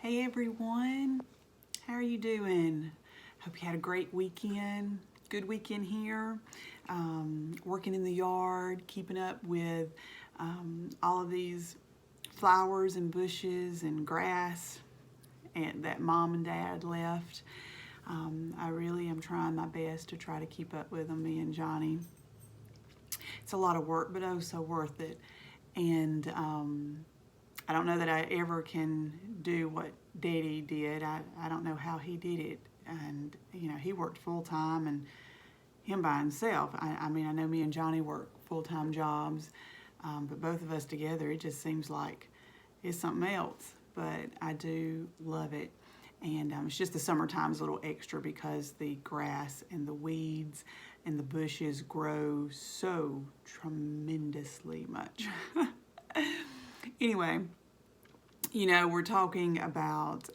Hey everyone, how are you doing? Hope you had a great weekend. Good weekend here. Working in the yard, keeping up with all of these flowers and bushes and grass that mom and dad left. I really am trying my best to try to keep up with them, me and Johnny. It's a lot of work, but oh, so worth it. And I don't know that I ever can do what Daddy did. I don't know how he did it. And, you know, he worked full time and him by himself. I mean, I know me and Johnny work full-time jobs, but both of us together, it just seems like it's something else. But I do love it. And it's just the summertime's a little extra because the grass and the weeds and the bushes grow so tremendously much. Anyway, you know, we're talking about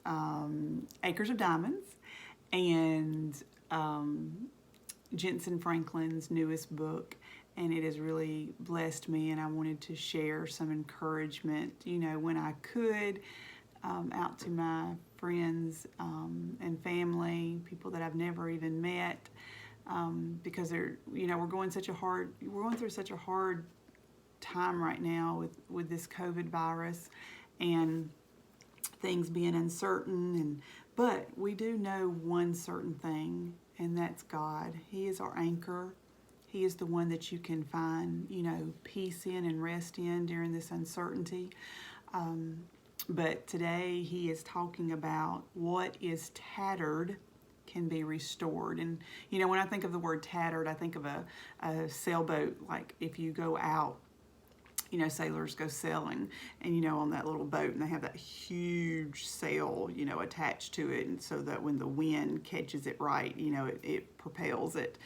Acres of Diamonds and Jensen Franklin's newest book, and it has really blessed me, and I wanted to share some encouragement, you know, when I could, out to my friends and family, people that I've never even met, because they're, you know, we're going through such a hard time right now with this COVID virus and things being uncertain, but we do know one certain thing, and that's God. He is our anchor. He is the one that you can find, you know, peace in and rest in during this uncertainty. But today he is talking about what is tattered can be restored. And, you know, when I think of the word tattered, I think of a sailboat. Like if you go out, you know, sailors go sailing, and, you know, on that little boat, and they have that huge sail, you know, attached to it, and so that when the wind catches it right, you know, it propels it.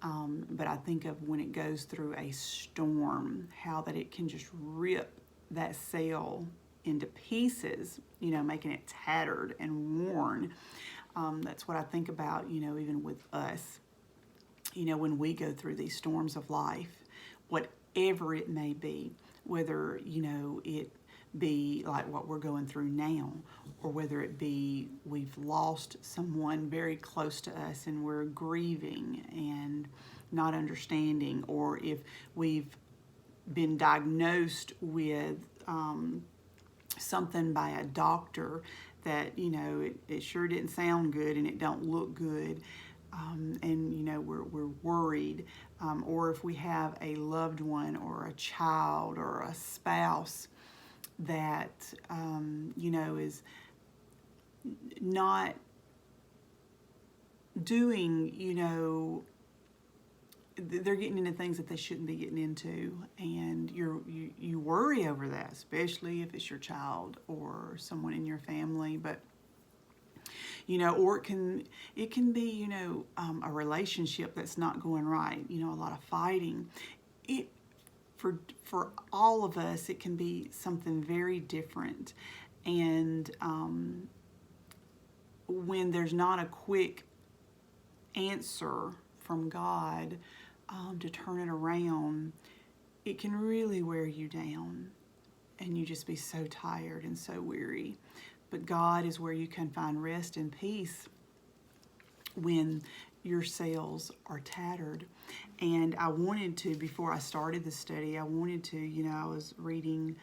But I think of when it goes through a storm, how that it can just rip that sail into pieces, you know, making it tattered and worn. That's what I think about, you know, even with us, you know, when we go through these storms of life, whatever it may be, whether, you know, it be like what we're going through now, or whether it be we've lost someone very close to us and we're grieving and not understanding, or if we've been diagnosed with something by a doctor that, you know, it sure didn't sound good and it don't look good. And, you know, we're worried, or if we have a loved one or a child or a spouse that, you know, is not doing, you know, they're getting into things that they shouldn't be getting into, and you worry over that, especially if it's your child or someone in your family. But, you know, or it can be, you know, a relationship that's not going right, you know, a lot of fighting. For all of us, it can be something very different. And when there's not a quick answer from God to turn it around, it can really wear you down, and you just be so tired and so weary. But God is where you can find rest and peace when your sails are tattered. And I wanted to, before I started the study, I wanted to, you know, I was reading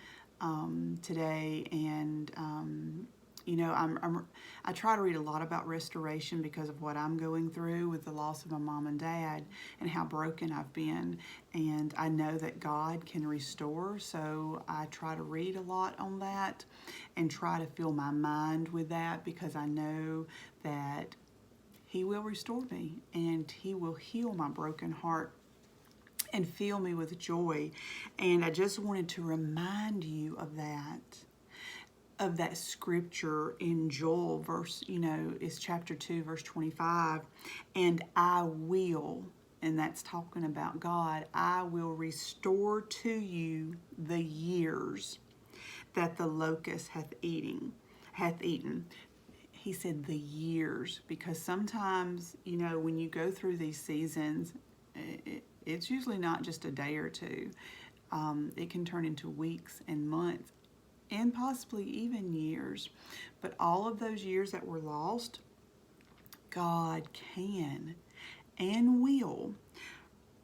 today, and you know, I try to read a lot about restoration because of what I'm going through with the loss of my mom and dad and how broken I've been. And I know that God can restore, so I try to read a lot on that and try to fill my mind with that, because I know that He will restore me and He will heal my broken heart and fill me with joy. And I just wanted to remind you of that scripture in Joel, verse, you know, is chapter 2, verse 25. And I will, and that's talking about God, I will restore to you the years that the locust hath eaten. He said the years, because sometimes, you know, when you go through these seasons, it's usually not just a day or two. It can turn into weeks and months and possibly even years. But all of those years that were lost, God can and will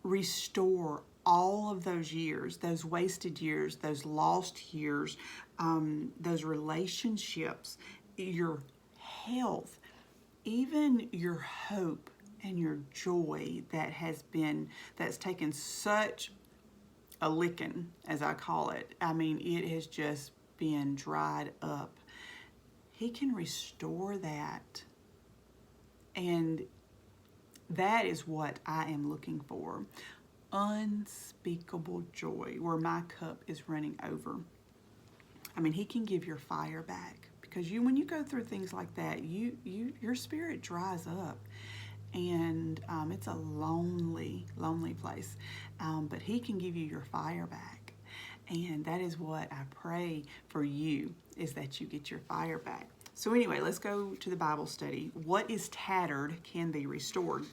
restore all of those years, those wasted years, those lost years, those relationships, your health, even your hope and your joy that's taken such a licking, as I call it. I mean, it has just been dried up. He can restore that. And that is what I am looking for. Unspeakable joy, where my cup is running over. I mean, he can give your fire back, because when you go through things like that, your spirit dries up, and it's a lonely place. But he can give you your fire back, and that is what I pray for you, is that you get your fire back. So anyway, let's go to the Bible study. What is tattered can be restored.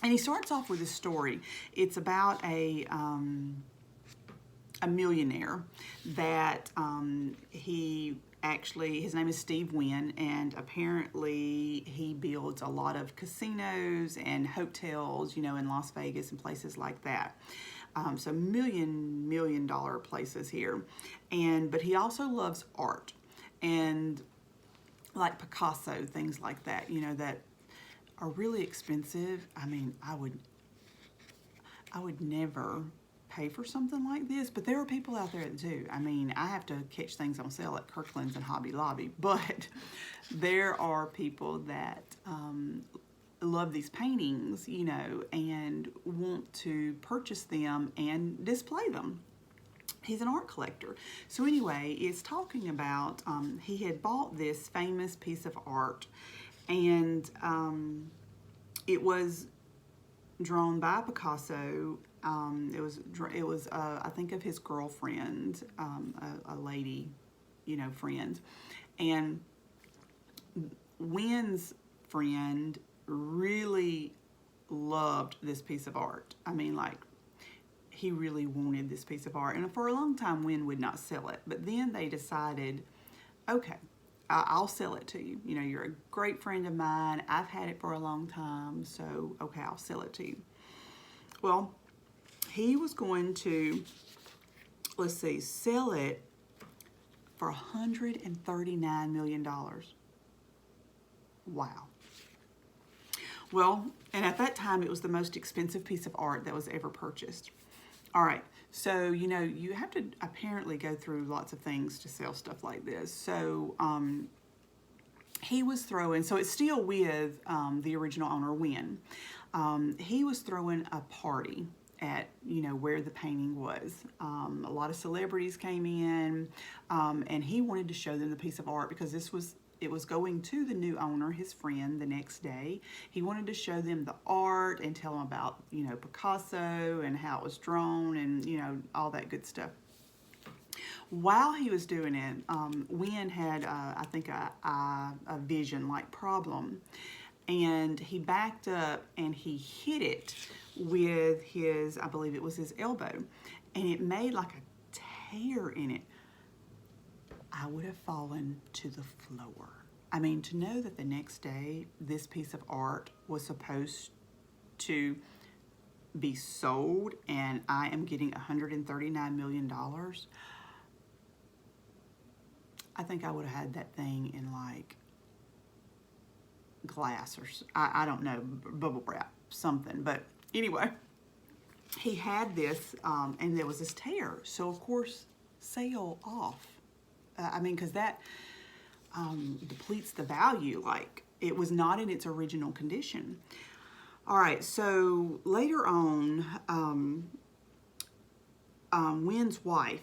And he starts off with a story. It's about a millionaire that his name is Steve Wynn, and apparently he builds a lot of casinos and hotels, in Las Vegas and places like that. So million dollar places here. But he also loves art, and like Picasso, things like that, that are really expensive. I mean, I would never pay for something like this, but there are people out there that do. I mean, I have to catch things on sale at Kirkland's and Hobby Lobby, but there are people that love these paintings, and want to purchase them and display them. He's an art collector. So anyway, it's talking about he had bought this famous piece of art, and it was drawn by Picasso. It was I think of his girlfriend, a lady, friend, and Wynn's friend really loved this piece of art. I mean, like, he really wanted this piece of art, and for a long time Wynn would not sell it, but then they decided, okay, I'll sell it to you. You're a great friend of mine. I've had it for a long time, so okay, I'll sell it to you. Well, he was going to, sell it for $139 million. Wow. Well, and at that time, it was the most expensive piece of art that was ever purchased. All right, so, you have to apparently go through lots of things to sell stuff like this. So, he was throwing, so it's still with the original owner, Wynn. He was throwing a party at, where the painting was. A lot of celebrities came in, and he wanted to show them the piece of art, because it was going to the new owner, his friend, the next day. He wanted to show them the art and tell them about, Picasso and how it was drawn and, all that good stuff. While he was doing it, Wynn had, I think, a vision-like problem. And he backed up and he hit it with his, I believe it was his elbow. And it made like a tear in it. I would have fallen to the floor. I mean, to know that the next day this piece of art was supposed to be sold and I am getting $139 million, I think I would have had that thing in like glass or I don't know, bubble wrap, something. But anyway, he had this and there was this tear. So of course, sale off. I mean, because that depletes the value. Like, it was not in its original condition. All right, so later on, Wynn's wife